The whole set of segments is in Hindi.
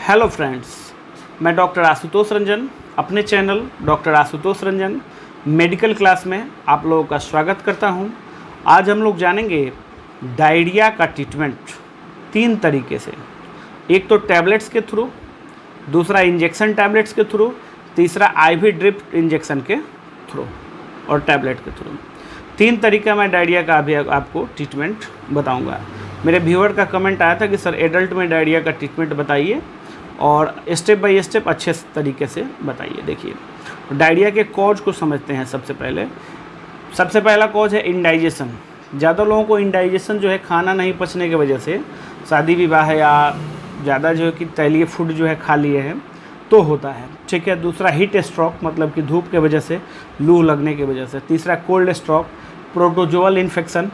हेलो फ्रेंड्स, मैं डॉक्टर आशुतोष रंजन अपने channel doctor Ashutosh Ranjan medical class में आप लोगों का स्वागत करता हूं। आज हम लोग जानेंगे डायरिया का ट्रीटमेंट 3 तरीके से। एक तो टैबलेट्स के थ्रू, दूसरा इंजेक्शन टैबलेट्स के थ्रू, तीसरा आईवी ड्रिप इंजेक्शन के थ्रू और टैबलेट के थ्रू। 3 तरीका मैं डायरिया का अभी आपको ट्रीटमेंट बताऊंगा। मेरे व्यूअर का कमेंट आया था कि सर एडल्ट में डायरिया का ट्रीटमेंट बताइए और स्टेप बाय स्टेप अच्छे तरीके से बताइए। देखिए, डायरिया के कॉज को समझते हैं। सबसे पहला कॉज है इंडाइजेशन। ज़्यादा लोगों को इंडाइजेशन जो है खाना नहीं पचने की वजह से, शादी विवाह या ज़्यादा जो है कि तैलीय फूड जो है खा लिए हैं तो होता है, ठीक है। दूसरा हीट स्ट्रोक, मतलब कि धूप के वजह से, लू लगने की वजह से। तीसरा कोल्ड स्ट्रोक, प्रोटोजोअल इन्फेक्शन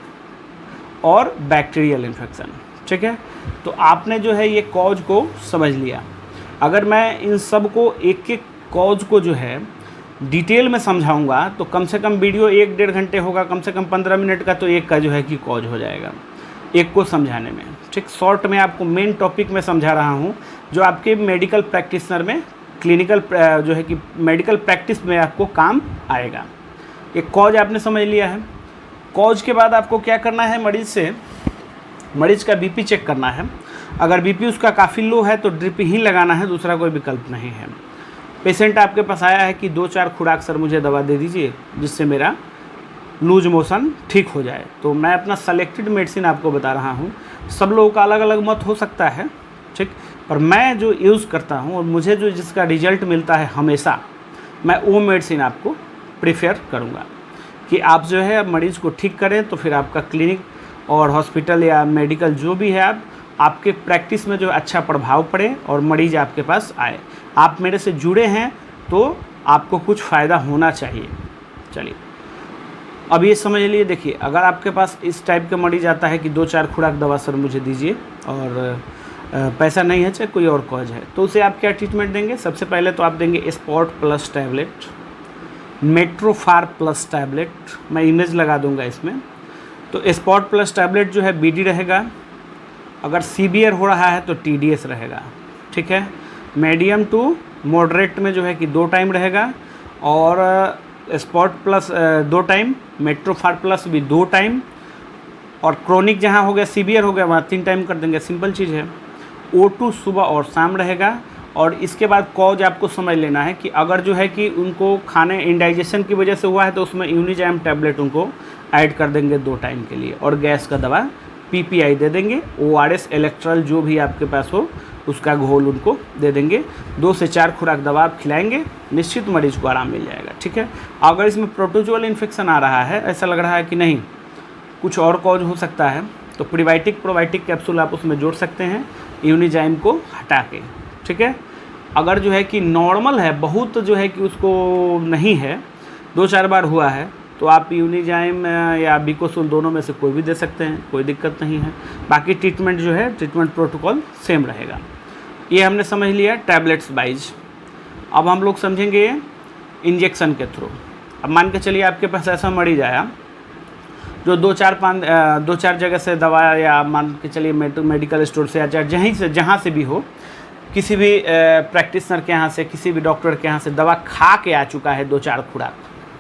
और बैक्टीरियल इन्फेक्शन, ठीक है। तो आपने जो है ये कॉज को समझ लिया। अगर मैं इन सब को एक एक कॉज को जो है डिटेल में समझाऊंगा तो कम से कम वीडियो 1-1.5 घंटे होगा, कम से कम 15 मिनट का तो एक का जो है कि कॉज हो जाएगा एक को समझाने में, ठीक। शॉर्ट में आपको मेन टॉपिक में समझा रहा हूँ जो आपके मेडिकल प्रैक्टिशनर में, क्लिनिकल जो है कि मेडिकल प्रैक्टिस में आपको काम आएगा। एक कॉज आपने समझ लिया है। कॉज के बाद आपको क्या करना है, मरीज़ का बीपी चेक करना है। अगर बीपी उसका काफ़ी लो है तो ड्रिप ही लगाना है, दूसरा कोई विकल्प नहीं है। पेशेंट आपके पास आया है कि 2-4 खुराक सर मुझे दवा दे दीजिए जिससे मेरा लूज मोशन ठीक हो जाए, तो मैं अपना सेलेक्टेड मेडिसिन आपको बता रहा हूँ। सब लोगों का अलग अलग मत हो सकता है, ठीक, पर मैं जो यूज़ करता हूँ और मुझे जो जिसका रिजल्ट मिलता है हमेशा, मैं वो मेडिसिन आपको प्रेफर करूँगा कि आप जो है मरीज़ को ठीक करें। तो फिर आपका क्लिनिक और हॉस्पिटल या मेडिकल जो भी है आपके प्रैक्टिस में जो अच्छा प्रभाव पड़े और मरीज़ आपके पास आए। आप मेरे से जुड़े हैं तो आपको कुछ फ़ायदा होना चाहिए। चलिए, अब ये समझ लिए। देखिए, अगर आपके पास इस टाइप के मरीज़ आता है कि 2-4 खुराक दवा सर मुझे दीजिए और पैसा नहीं है, चाहे कोई और कॉज है, तो उसे आप क्या ट्रीटमेंट देंगे? सबसे पहले तो आप देंगे स्पॉट प्लस टैबलेट, मेट्रोफार प्लस टैबलेट। मैं इमेज लगा दूंगा इसमें। तो स्पॉट प्लस टैबलेट जो है बीडी रहेगा, अगर सीवियर हो रहा है तो टीडीएस रहेगा, ठीक है। मीडियम टू मॉडरेट में जो है कि 2 टाइम रहेगा और स्पॉट प्लस 2 टाइम, मेट्रोफार प्लस भी 2 टाइम, और क्रोनिक जहाँ हो गया, सीवियर हो गया, वहाँ 3 टाइम कर देंगे। सिंपल चीज़ है। O2 सुबह और शाम रहेगा। और इसके बाद कॉज आपको समझ लेना है कि अगर जो है कि उनको खाने इंडाइजेशन की वजह से हुआ है तो उसमें यूनिजाइम टैबलेट उनको ऐड कर देंगे 2 टाइम के लिए, और गैस का दवा पीपीआई दे देंगे। ORS, इलेक्ट्रल जो भी आपके पास हो उसका घोल उनको दे देंगे। 2 से 4 खुराक दवा आप खिलाएंगे, निश्चित मरीज़ को आराम मिल जाएगा, ठीक है। अगर इसमें प्रोटोजोअल इन्फेक्शन आ रहा है, ऐसा लग रहा है कि नहीं कुछ और कॉज हो सकता है, तो प्रोबायोटिक कैप्सूल आप उसमें जोड़ सकते हैं यूनिजाइम को हटा के, ठीक है। अगर जो है कि नॉर्मल है, बहुत जो है कि उसको नहीं है, 2-4 बार हुआ है, तो आप यूनिजाइम या बिकोसुल दोनों में से कोई भी दे सकते हैं, कोई दिक्कत नहीं है। बाकी ट्रीटमेंट जो है, ट्रीटमेंट प्रोटोकॉल सेम रहेगा। ये हमने समझ लिया टैबलेट्स वाइज। अब हम लोग समझेंगे इंजेक्शन के थ्रू। अब मान के चलिए आपके पास ऐसा मरीज आया जो 2-4 जगह से दवा, या मान के चलिए मेडिकल स्टोर से या जहाँ से भी हो, किसी भी प्रैक्टिशनर के यहाँ से, किसी भी डॉक्टर के यहाँ से दवा खा के आ चुका है 2-4 खुराक,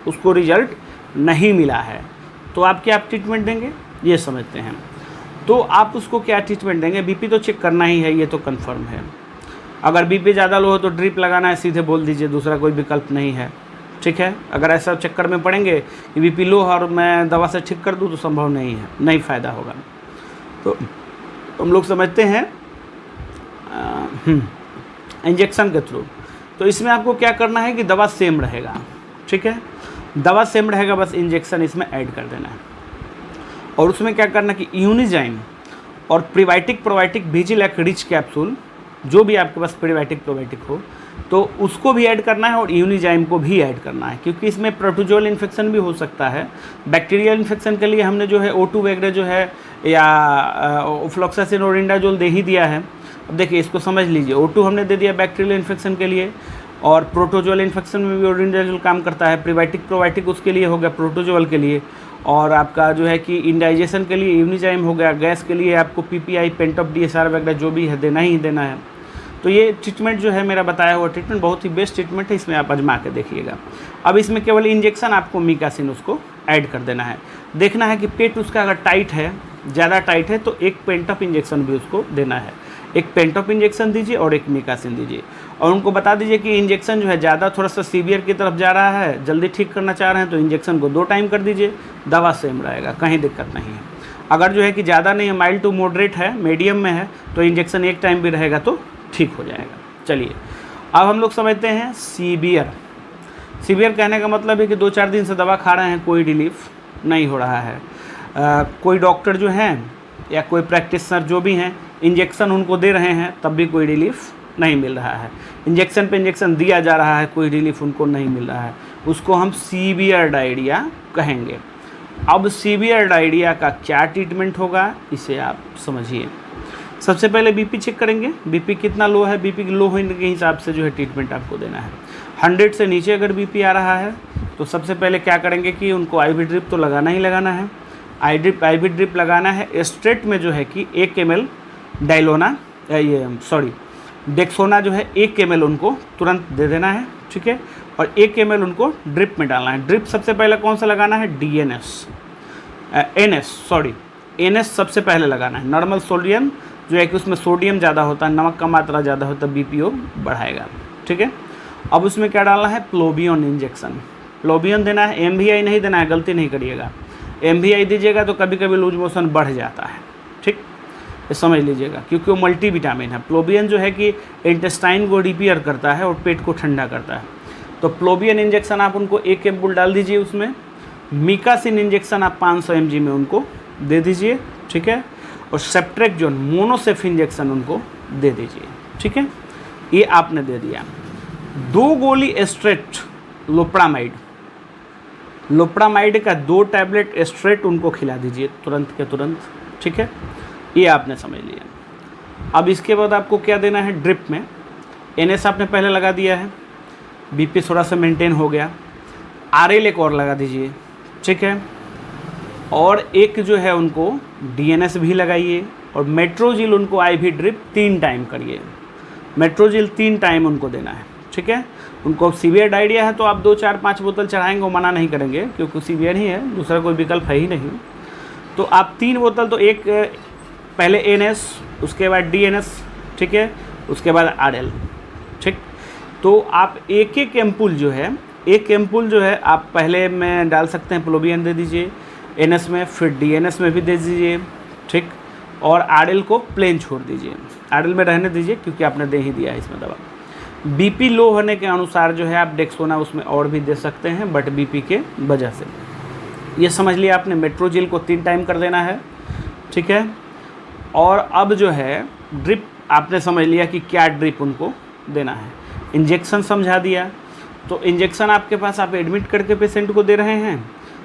उसको रिजल्ट नहीं मिला है, तो आप क्या ट्रीटमेंट देंगे ये समझते हैं। तो आप उसको क्या ट्रीटमेंट देंगे? बीपी तो चेक करना ही है, ये तो कंफर्म है। अगर बीपी ज़्यादा लो हो तो ड्रिप लगाना है, सीधे बोल दीजिए, दूसरा कोई विकल्प नहीं है, ठीक है। अगर ऐसा चक्कर में पड़ेंगे कि बीपी लो और मैं दवा से ठीक कर दूं तो संभव नहीं है, नहीं फ़ायदा होगा। तो हम लोग समझते हैं इंजेक्शन के थ्रू। तो इसमें आपको क्या करना है कि दवा सेम रहेगा, ठीक है, दवा सेम रहेगा, बस इंजेक्शन इसमें ऐड कर देना है। और उसमें क्या करना है कि यूनिजाइम और प्रीबायोटिक विजिलैक रिच कैप्सूल, जो भी आपके पास प्रीबायोटिक हो, तो उसको भी ऐड करना है और यूनिजाइम को भी ऐड करना है, क्योंकि इसमें प्रोटोजोअल इन्फेक्शन भी हो सकता है। बैक्टीरियल इन्फेक्शन के लिए हमने जो है O2 वगैरह जो है, या फ्लोक्सासिन और इंडाजोल दे ही दिया है। अब देखिए, इसको समझ लीजिए, O2 हमने दे दिया बैक्टीरियल इन्फेक्शन के लिए, और प्रोटोजोअल इन्फेक्शन में भी ओरिंडाजोल काम करता है। प्रोबायोटिक उसके लिए हो गया, प्रोटोजोअल के लिए, और आपका जो है कि इंडाइजेशन के लिए यूनिजाइम हो गया, गैस के लिए आपको पीपीआई, पेंटॉप DSR वगैरह जो भी है देना ही देना है। तो ये ट्रीटमेंट जो है मेरा बताया हुआ ट्रीटमेंट बहुत ही बेस्ट ट्रीटमेंट है, इसमें आप आजमा के देखिएगा। अब इसमें केवल इंजेक्शन आपको मिकासिन उसको ऐड कर देना है। देखना है कि पेट उसका अगर टाइट है, ज़्यादा टाइट है, तो एक पेंटअप इंजेक्शन भी उसको देना है। एक पेंटॉप इंजेक्शन दीजिए और एक मिकासिन दीजिए, और उनको बता दीजिए कि इंजेक्शन जो है ज़्यादा थोड़ा सा सीवियर की तरफ जा रहा है, जल्दी ठीक करना चाह रहे हैं तो इंजेक्शन को 2 टाइम कर दीजिए, दवा सेम रहेगा, कहीं दिक्कत नहीं है। अगर जो है कि ज़्यादा नहीं है, माइल्ड टू मॉडरेट है, मीडियम में है, तो इंजेक्शन 1 टाइम भी रहेगा तो ठीक हो जाएगा। चलिए अब हम लोग समझते हैं सीवियर। सीवियर कहने का मतलब है कि 2-4 दिन से दवा खा रहे हैं, कोई रिलीफ नहीं हो रहा है। कोई डॉक्टर जो हैं या कोई प्रैक्टिशनर जो भी हैं, इंजेक्शन उनको दे रहे हैं तब भी कोई रिलीफ नहीं मिल रहा है। इंजेक्शन पे इंजेक्शन दिया जा रहा है, कोई रिलीफ उनको नहीं मिल रहा है, उसको हम सीवियर डायरिया कहेंगे। अब सीवियर डायरिया का क्या ट्रीटमेंट होगा, इसे आप समझिए। सबसे पहले बीपी चेक करेंगे, बीपी कितना लो है, बीपी लो होने के हिसाब से जो है ट्रीटमेंट आपको देना है। 100 से नीचे अगर बीपी आ रहा है तो सबसे पहले क्या करेंगे कि उनको आईवी ड्रिप तो लगाना ही लगाना है। आईवी ड्रिप लगाना है। स्ट्रेट में जो है कि 1 ml डेक्सोना जो है 1 ml उनको तुरंत दे देना है, ठीक है। और 1 ml उनको ड्रिप में डालना है। ड्रिप सबसे पहले कौन सा लगाना है, एनएस सबसे पहले लगाना है। नॉर्मल सोडियम जो है कि उसमें सोडियम ज़्यादा होता है, नमक का मात्रा ज़्यादा होता है, बीपीओ बढ़ाएगा, ठीक है। अब उसमें क्या डालना है, प्लोबियन इंजेक्शन, प्लोबियन देना है। एमवीआई नहीं देना है, गलती नहीं करिएगा। एमवीआई दीजिएगा तो कभी कभी लूज मोशन बढ़ जाता है, ठीक, ये समझ लीजिएगा, क्योंकि वो मल्टी विटामिन है। प्लोबियन जो है कि इंटेस्टाइन को रिपेयर करता है और पेट को ठंडा करता है। तो प्लोबियन इंजेक्शन आप उनको 1 एम्पुल डाल दीजिए उसमें। मिकासिन इंजेक्शन आप 500 mg में उनको दे दीजिए, ठीक है। और सेप्ट्रेक्जोन मोनोसेफ इंजेक्शन उनको दे दीजिए, ठीक है। ये आपने दे दिया। 2 गोली स्ट्रेट लोप्रामाइड का 2 टैबलेट स्ट्रेट उनको खिला दीजिए तुरंत के तुरंत, ठीक है। ये आपने समझ लिया। अब इसके बाद आपको क्या देना है, ड्रिप में एनएस आपने पहले लगा दिया है, बीपी थोड़ा सा मेंटेन हो गया। आरएल एक और लगा दीजिए, ठीक है। और एक जो है उनको डीएनएस भी लगाइए, और मेट्रोजिल उनको आईवी ड्रिप 3 टाइम करिए। मेट्रोजिल 3 टाइम उनको देना है, ठीक है। उनको सीवियर डायरिया है तो आप 2, 4, 5 बोतल चढ़ाएंगे, वो मना नहीं करेंगे, क्योंकि सीवियर ही है, दूसरा कोई विकल्प है ही नहीं। तो आप 3 बोतल, तो एक पहले एनएस, उसके बाद डीएनएस, ठीक है, उसके बाद आरएल, ठीक। तो आप एक एम्पुल जो है आप पहले में डाल सकते हैं, प्लोबियन दे दीजिए एनएस में, फिर डीएनएस में भी दे दीजिए, ठीक। और आरएल को प्लेन छोड़ दीजिए, आरएल में रहने दीजिए, क्योंकि आपने दे ही दिया है इसमें दवा। बीपी लो होने के अनुसार जो है आप डेक्सोना उसमें और भी दे सकते हैं, बट बीपी के वजह से ये समझ लिया आपने। मेट्रोजिल को 3 टाइम कर देना है, ठीक है। और अब जो है ड्रिप आपने समझ लिया कि क्या ड्रिप उनको देना है। इंजेक्शन समझा दिया, तो इंजेक्शन आपके पास आप एडमिट करके पेशेंट को दे रहे हैं,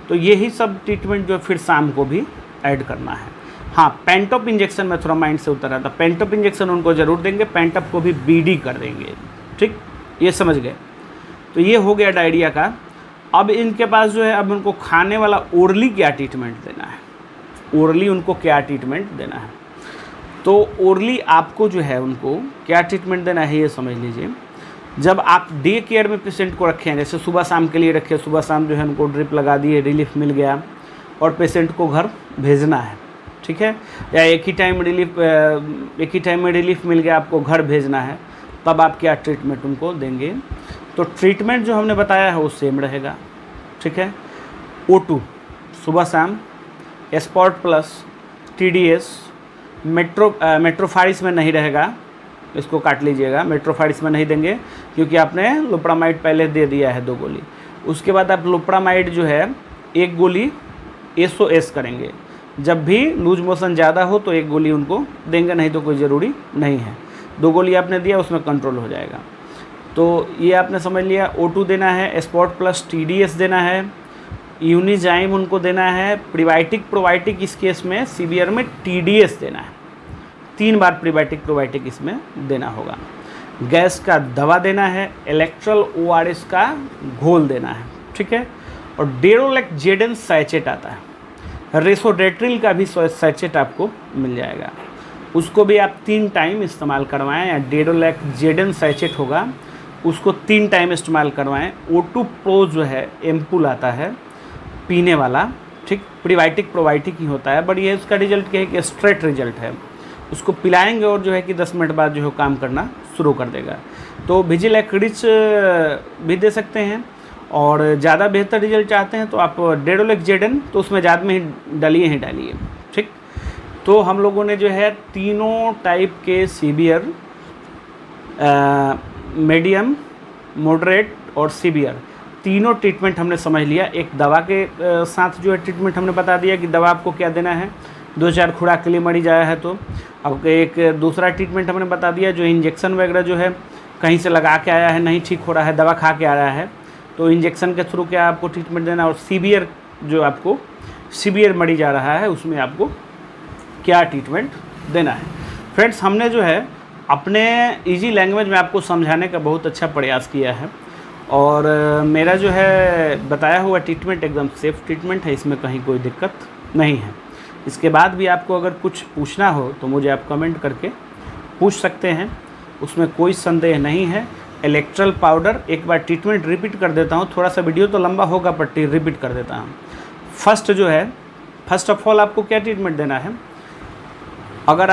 तो यही सब ट्रीटमेंट जो फिर शाम को भी ऐड करना है। हाँ, पेंटॉप इंजेक्शन में थोड़ा माइंड से उतर रहा था, पेंटॉप इंजेक्शन उनको ज़रूर देंगे, पेंटॉप को भी बीडी कर देंगे, ठीक, ये समझ गए। तो ये हो गया डायरिया का। अब इनके पास जो है, अब उनको खाने वाला ओरली क्या ट्रीटमेंट देना है, ओरली उनको क्या ट्रीटमेंट देना है। तो ओरली आपको जो है उनको क्या ट्रीटमेंट देना है, ये समझ लीजिए। जब आप डे केयर में पेशेंट को रखें, जैसे सुबह शाम के लिए रखें, सुबह शाम जो है उनको ड्रिप लगा दिए, रिलीफ मिल गया, और पेशेंट को घर भेजना है, ठीक है। या एक ही टाइम में रिलीफ मिल गया, आपको घर भेजना है, तब आप क्या ट्रीटमेंट उनको देंगे। तो ट्रीटमेंट जो हमने बताया है वो सेम रहेगा, ठीक है। O2 सुबह शाम, स्पॉट प्लस, TDS, मेट्रोफारिस में नहीं रहेगा, इसको काट लीजिएगा, मेट्रोफारिस में नहीं देंगे, क्योंकि आपने लोप्रामाइड पहले दे दिया है 2 गोली। उसके बाद आप लोप्रामाइड जो है 1 गोली SOS करेंगे, जब भी लूज मोशन ज़्यादा हो तो 1 गोली उनको देंगे, नहीं तो कोई ज़रूरी नहीं है। 2 गोली आपने दिया, उसमें कंट्रोल हो जाएगा। तो ये आपने समझ लिया। O2 देना है, स्पॉट प्लस TDS देना है, यूनिजाइम उनको देना है, प्रीबायोटिक इस केस में सीवियर में TDS देना है, 3 बार प्रीबायोटिक इसमें देना होगा। गैस का दवा देना है, इलेक्ट्रल ORS का घोल देना है, ठीक है। और डेरोलेक्जेडेन सैचेट आता है, रेसोडेट्रिल का भी सैचेट आपको मिल जाएगा। उसको भी आप 3 टाइम इस्तेमाल करवाएं, या डेडोलैक जेडन सैचेट होगा उसको 3 टाइम इस्तेमाल करवाएं। O2 प्रो जो है एम्पूल आता है पीने वाला, ठीक, प्रीबायोटिक प्रोबायोटिक ही होता है, बट ये उसका रिजल्ट क्या है कि स्ट्रेट रिजल्ट है। उसको पिलाएंगे और जो है कि 10 मिनट बाद जो है काम करना शुरू कर देगा। तो विजिलैक रिच भी दे सकते हैं, और ज़्यादा बेहतर रिजल्ट चाहते हैं तो आप डेडोलैक जेडन, तो उसमें ज़्यादा में ही डालिए, ठीक। तो हम लोगों ने जो है तीनों टाइप के सीवियर, मीडियम, मॉडरेट और सीवियर, तीनों ट्रीटमेंट हमने समझ लिया। एक दवा के साथ जो है ट्रीटमेंट हमने बता दिया कि दवा आपको क्या देना है, 2-4 खुराक के लिए मरीज आया है तो। अब एक दूसरा ट्रीटमेंट हमने बता दिया, जो इंजेक्शन वगैरह जो है कहीं से लगा के आया है, नहीं ठीक हो रहा है, दवा खा के आ रहा है, तो इंजेक्शन के थ्रू क्या आपको ट्रीटमेंट देना, और सीवियर जो आपको सीवियर मरीज आ रहा है उसमें आपको क्या ट्रीटमेंट देना है। फ्रेंड्स, हमने जो है अपने इजी लैंग्वेज में आपको समझाने का बहुत अच्छा प्रयास किया है, और मेरा जो है बताया हुआ ट्रीटमेंट एकदम सेफ़ ट्रीटमेंट है, इसमें कहीं कोई दिक्कत नहीं है। इसके बाद भी आपको अगर कुछ पूछना हो तो मुझे आप कमेंट करके पूछ सकते हैं, उसमें कोई संदेह नहीं है। इलेक्ट्रल पाउडर, एक बार ट्रीटमेंट रिपीट कर देता हूँ, थोड़ा सा वीडियो तो लंबा होगा पर रिपीट कर देता हूँ। फर्स्ट ऑफ ऑल आपको क्या ट्रीटमेंट देना है, अगर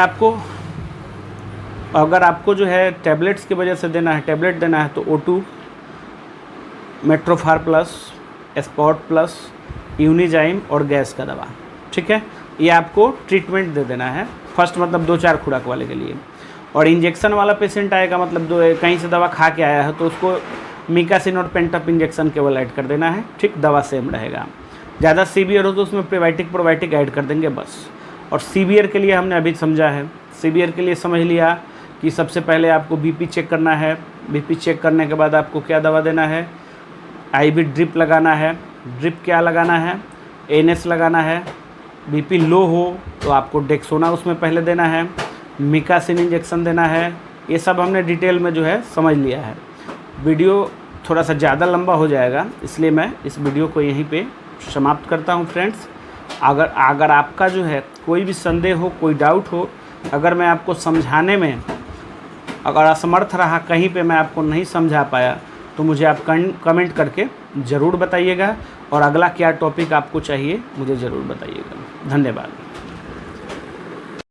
आपको जो है टैबलेट्स की वजह से देना है, टैबलेट देना है तो O2, मेट्रोफार प्लस, स्पॉट प्लस, यूनिजाइम और गैस का दवा, ठीक है, ये आपको ट्रीटमेंट दे देना है। फर्स्ट मतलब 2-4 खुराक वाले के लिए। और इंजेक्शन वाला पेशेंट आएगा, मतलब कहीं से दवा खा के आया है, तो उसको मिकासिन और पेंटअप इंजेक्शन केवल ऐड कर देना है, ठीक, दवा सेम रहेगा। ज़्यादा सीवियर हो तो उसमें प्रीबायोटिक प्रोबायोटिक ऐड कर देंगे बस। और सीवियर के लिए हमने अभी समझा है, सीवियर के लिए समझ लिया कि सबसे पहले आपको बीपी चेक करना है, बीपी चेक करने के बाद आपको क्या दवा देना है, IV ड्रिप लगाना है। ड्रिप क्या लगाना है, NS लगाना है। बीपी लो हो तो आपको डेक्सोना उसमें पहले देना है, मिकासिन इंजेक्शन देना है। ये सब हमने डिटेल में जो है समझ लिया है। वीडियो थोड़ा सा ज़्यादा लंबा हो जाएगा, इसलिए मैं इस वीडियो को यहीं पे समाप्त करता हूँ। फ्रेंड्स, अगर आपका जो है कोई भी संदेह हो, कोई डाउट हो, अगर मैं आपको समझाने में अगर असमर्थ रहा, कहीं पे मैं आपको नहीं समझा पाया, तो मुझे आप कमेंट करके ज़रूर बताइएगा, और अगला क्या टॉपिक आपको चाहिए मुझे ज़रूर बताइएगा। धन्यवाद।